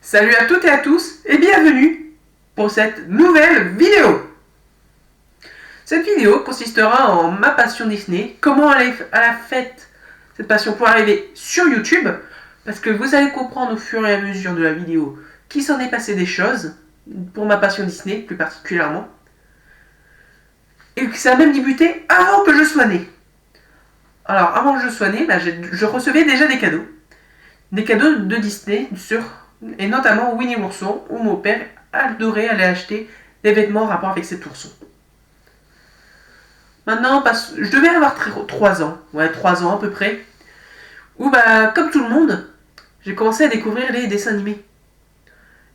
Salut à toutes et à tous et bienvenue pour cette nouvelle vidéo. Cette vidéo consistera en ma passion Disney, comment elle a fait cette passion pour arriver sur YouTube, parce que vous allez comprendre au fur et à mesure de la vidéo qu'il s'en est passé des choses, pour ma passion Disney plus particulièrement, et que ça a même débuté avant que je sois né. Alors avant que je sois né, je recevais déjà des cadeaux de Disney et notamment Winnie l'ourson, où mon père adorait aller acheter des vêtements en rapport avec cet ourson. Maintenant, je devais avoir 3 ans, 3 ans à peu près, où comme tout le monde, j'ai commencé à découvrir les dessins animés.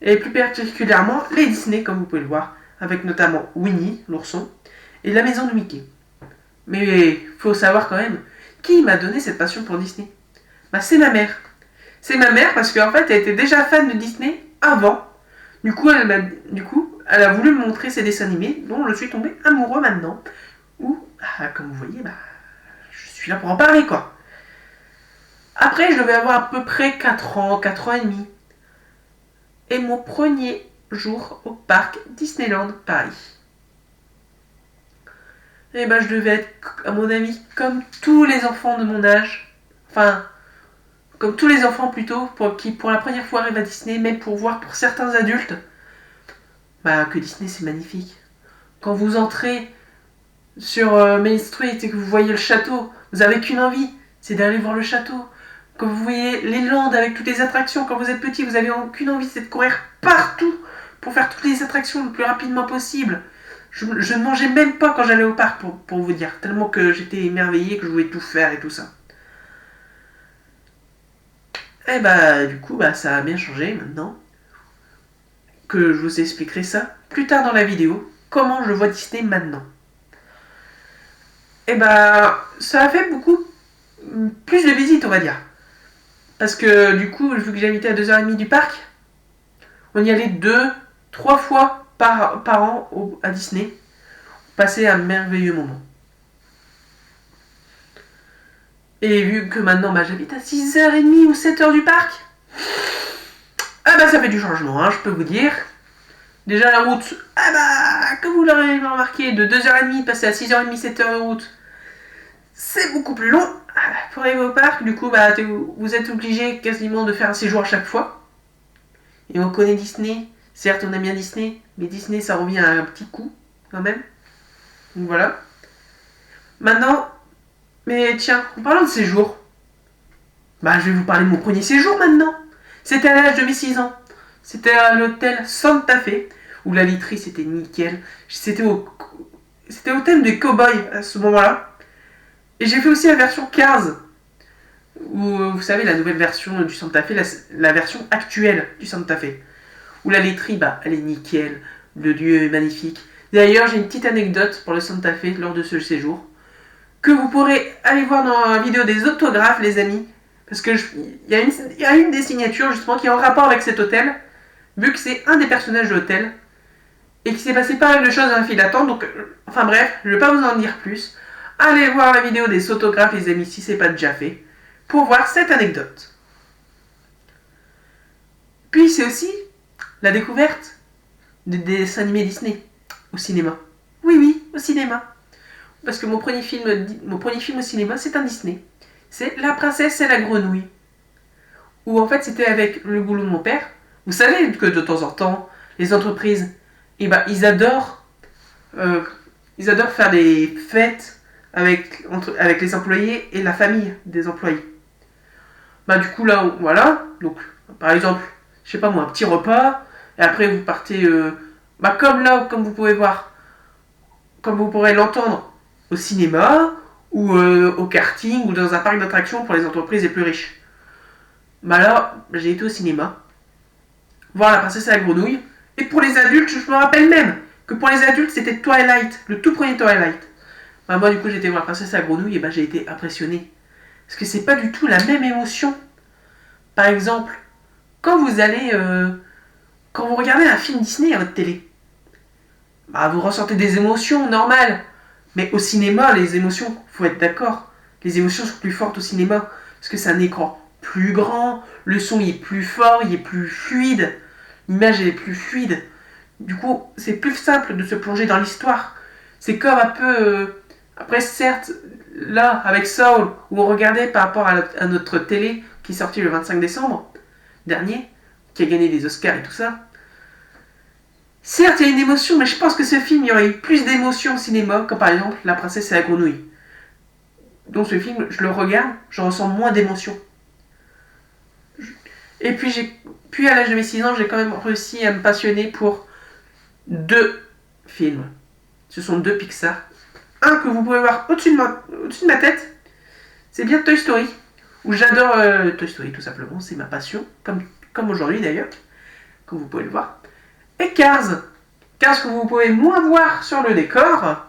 Et plus particulièrement les Disney, comme vous pouvez le voir, avec notamment Winnie l'ourson et la maison de Mickey. Mais il faut savoir quand même, qui m'a donné cette passion pour Disney ? C'est ma mère. C'est ma mère parce qu'en fait, elle était déjà fan de Disney avant. Du coup, elle a voulu me montrer ses dessins animés, dont je suis tombé amoureux maintenant. Ou, comme vous voyez, je suis là pour en parler, quoi. Après, je devais avoir à peu près 4 ans et demi. Et mon premier jour au parc Disneyland Paris. Et je devais être, à mon avis, comme tous les enfants de mon âge. Enfin, comme tous les enfants plutôt, qui pour la première fois arrivent à Disney, même pour voir pour certains adultes, que Disney c'est magnifique. Quand vous entrez sur Main Street et que vous voyez le château, vous avez qu'une envie, c'est d'aller voir le château. Quand vous voyez les landes avec toutes les attractions, quand vous êtes petit, vous avez qu'une envie, c'est de courir partout pour faire toutes les attractions le plus rapidement possible. Je ne mangeais même pas quand j'allais au parc, pour vous dire, tellement que j'étais émerveillé, que je voulais tout faire et tout ça. Et du coup, ça a bien changé maintenant. Que je vous expliquerai ça plus tard dans la vidéo, comment je vois Disney maintenant. Et ça a fait beaucoup plus de visites, on va dire. Parce que du coup, vu que j'habitais à 2h30 du parc, on y allait 2-3 fois par an à Disney. Passer un merveilleux moment. Et vu que maintenant j'habite à 6h30 ou 7h du parc, ça fait du changement, je peux vous dire. Déjà la route, comme vous l'aurez remarqué, de 2h30 passer à 6h30, 7h de route, c'est beaucoup plus long. Pour arriver au parc, du coup, vous êtes obligé quasiment de faire un séjour à chaque fois. Et on connaît Disney, certes on aime bien Disney, mais Disney ça revient à un petit coup, quand même. Donc voilà. Maintenant, mais tiens, en parlant de séjour, je vais vous parler de mon premier séjour maintenant. C'était à l'âge de mes 6 ans. C'était à l'hôtel Santa Fe, où la literie c'était nickel. C'était au thème des cow-boys à ce moment-là. Et j'ai fait aussi la version Cars, où vous savez la nouvelle version du Santa Fe, la version actuelle du Santa Fe. Où la literie, elle est nickel, le lieu est magnifique. D'ailleurs, j'ai une petite anecdote pour le Santa Fe lors de ce séjour, que vous pourrez aller voir dans la vidéo des autographes, les amis. Parce que il y a une des signatures justement qui est en rapport avec cet hôtel, vu que c'est un des personnages de l'hôtel, et qu'il s'est passé pas mal de choses dans la file d'attente. Donc, enfin bref, je ne vais pas vous en dire plus. Allez voir la vidéo des autographes, les amis, si c'est pas déjà fait, pour voir cette anecdote. Puis c'est aussi la découverte des dessins animés Disney au cinéma. Oui, au cinéma. Parce que mon premier film au cinéma, c'est un Disney. C'est La Princesse et la Grenouille. Où en fait, c'était avec le boulot de mon père. Vous savez que de temps en temps, les entreprises, ils adorent faire des fêtes avec les employés et la famille des employés. Du coup, là, voilà. Donc, par exemple, je sais pas moi, un petit repas. Et après, vous partez, comme vous pouvez voir, comme vous pourrez l'entendre, au cinéma, ou au karting, ou dans un parc d'attractions pour les entreprises les plus riches. Là, j'ai été au cinéma, voir La Princesse et la Grenouille, et pour les adultes, je me rappelle même que pour les adultes, c'était Twilight, le tout premier Twilight. Moi, du coup, j'ai été voir La Princesse et la Grenouille, et j'ai été impressionné. Parce que c'est pas du tout la même émotion. Par exemple, quand vous regardez un film Disney à votre télé, vous ressentez des émotions normales. Mais au cinéma, les émotions, faut être d'accord, les émotions sont plus fortes au cinéma, parce que c'est un écran plus grand, le son il est plus fort, il est plus fluide, l'image elle est plus fluide. Du coup, c'est plus simple de se plonger dans l'histoire. C'est comme un peu... Après, certes, là, avec Saul, où on regardait par rapport à notre télé, qui est sortie le 25 décembre dernier, qui a gagné des Oscars et tout ça. Certes, il y a une émotion, mais je pense que ce film, il y aurait eu plus d'émotion au cinéma, comme par exemple La princesse et la grenouille. Donc ce film, je le regarde, je ressens moins d'émotion. Et puis à l'âge de mes 6 ans, j'ai quand même réussi à me passionner pour 2 films. Ce sont 2 Pixar. Un que vous pouvez voir au-dessus de ma tête, c'est bien Toy Story, où j'adore Toy Story tout simplement, c'est ma passion, comme aujourd'hui d'ailleurs, comme vous pouvez le voir. Et Cars, Cars que vous pouvez moins voir sur le décor.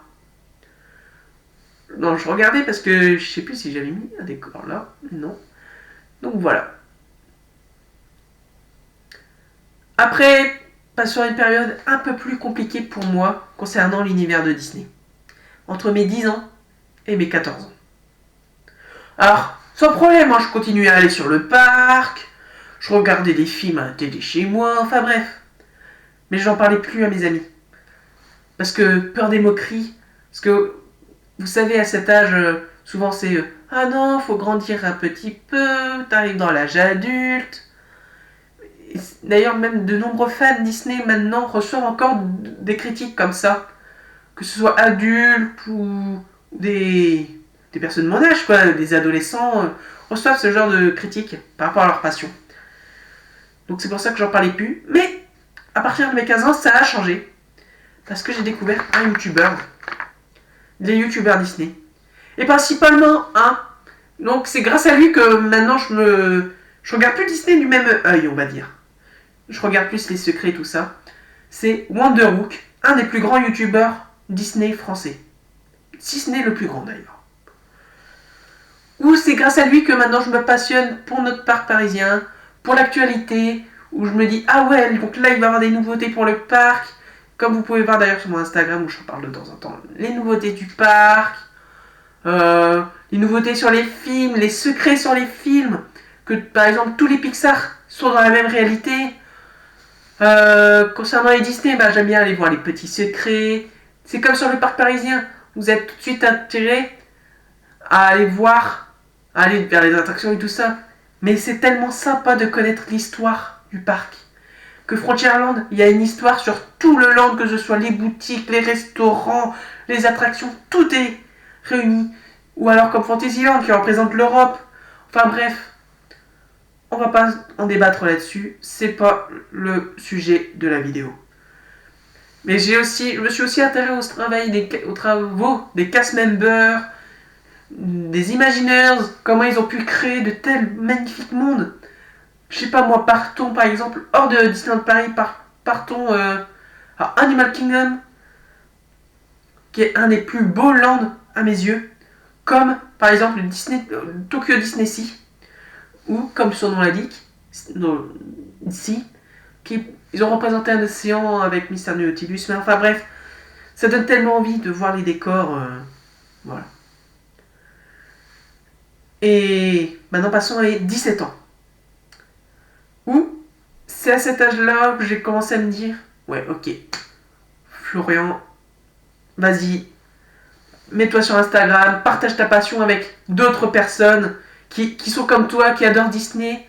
Non, je regardais parce que je sais plus si j'avais mis un décor là, non. Donc voilà. Après, passons à une période un peu plus compliquée pour moi concernant l'univers de Disney. Entre mes 10 ans et mes 14 ans. Alors, sans problème, je continuais à aller sur le parc, je regardais des films à la télé chez moi, enfin bref. Mais j'en parlais plus à mes amis. Parce que peur des moqueries, parce que vous savez, à cet âge, souvent c'est ah non, faut grandir un petit peu, t'arrives dans l'âge adulte. D'ailleurs, même de nombreux fans Disney maintenant reçoivent encore des critiques comme ça. Que ce soit adultes ou des personnes de mon âge, quoi, des adolescents, reçoivent ce genre de critiques par rapport à leur passion. Donc c'est pour ça que j'en parlais plus. Mais à partir de mes 15 ans, ça a changé. Parce que j'ai découvert un youtubeur. Les youtubeurs Disney. Et principalement un. Donc c'est grâce à lui que maintenant je regarde plus Disney du même œil, on va dire. Je regarde plus les secrets et tout ça. C'est Wonderhook, un des plus grands youtubeurs Disney français. Si ce n'est le plus grand d'ailleurs. Ou c'est grâce à lui que maintenant je me passionne pour notre parc parisien, pour l'actualité, où je me dis ah ouais, donc là il va y avoir des nouveautés pour le parc, comme vous pouvez voir d'ailleurs sur mon Instagram où je parle de temps en temps, les nouveautés du parc, les nouveautés sur les films, les secrets sur les films, que par exemple tous les Pixar sont dans la même réalité. Concernant les Disney, j'aime bien aller voir les petits secrets. C'est comme sur le parc parisien, vous êtes tout de suite attiré à aller voir, à aller vers les attractions et tout ça. Mais c'est tellement sympa de connaître l'histoire du parc. Que Frontierland, il y a une histoire sur tout le land, que ce soit les boutiques, les restaurants, les attractions, tout est réuni. Ou alors comme Fantasyland qui représente l'Europe. Enfin bref, on va pas en débattre là-dessus, c'est pas le sujet de la vidéo. Mais je me suis aussi intéressé aux travaux des cast members, des Imagineers, comment ils ont pu créer de tels magnifiques mondes. Je sais pas moi, partons par exemple hors de Disneyland Paris, partons à Animal Kingdom, qui est un des plus beaux lands à mes yeux, comme par exemple Tokyo Disney Sea, ou comme son nom l'indique, Sea, ils ont représenté un océan avec Mystère du Nautilus, mais enfin bref, ça donne tellement envie de voir les décors, voilà. Et maintenant passons à 17 ans. Où c'est à cet âge-là que j'ai commencé à me dire, ouais ok, Florian, vas-y, mets-toi sur Instagram, partage ta passion avec d'autres personnes qui sont comme toi, qui adorent Disney,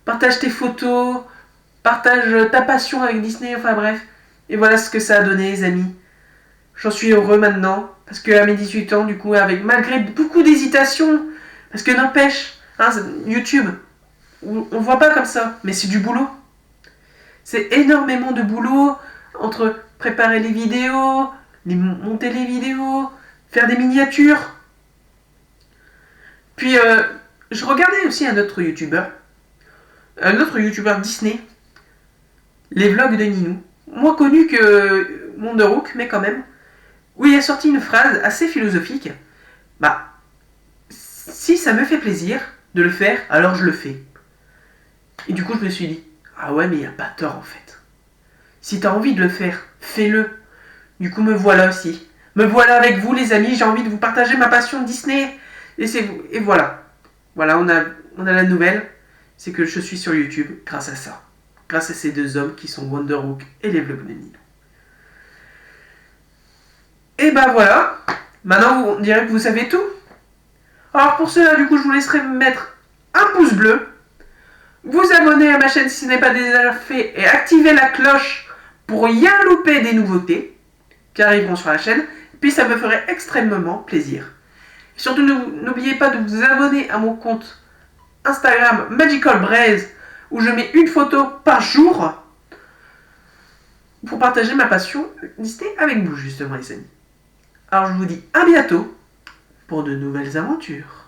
partage tes photos, partage ta passion avec Disney, enfin bref. Et voilà ce que ça a donné les amis. J'en suis heureux maintenant, parce qu'à mes 18 ans, du coup, malgré beaucoup d'hésitation, parce que n'empêche, YouTube, on voit pas comme ça, mais c'est du boulot. C'est énormément de boulot entre préparer les vidéos, monter les vidéos, faire des miniatures. Puis, je regardais aussi un autre youtubeur Disney, les vlogs de Ninou, moins connu que Wonderhook, mais quand même, où il a sorti une phrase assez philosophique. Si ça me fait plaisir de le faire, alors je le fais. Et du coup, je me suis dit, ah ouais, mais il n'y a pas tort en fait. Si t'as envie de le faire, fais-le. Du coup, me voilà aussi. Me voilà avec vous, les amis. J'ai envie de vous partager ma passion de Disney. Et voilà. Voilà, on a la nouvelle, c'est que je suis sur YouTube grâce à ça. Grâce à ces deux hommes qui sont Wonderhook et les vlogs de Nino. Et ben voilà, maintenant on dirait que vous savez tout. Alors pour cela, du coup, je vous laisserai mettre un pouce bleu, vous abonner à ma chaîne si ce n'est pas déjà fait et activer la cloche pour rien louper des nouveautés qui arriveront sur la chaîne. Puis ça me ferait extrêmement plaisir. Et surtout, n'oubliez pas de vous abonner à mon compte Instagram MagicalBraze où je mets une photo par jour pour partager ma passion Disney avec vous, justement, les amis. Alors je vous dis à bientôt pour de nouvelles aventures.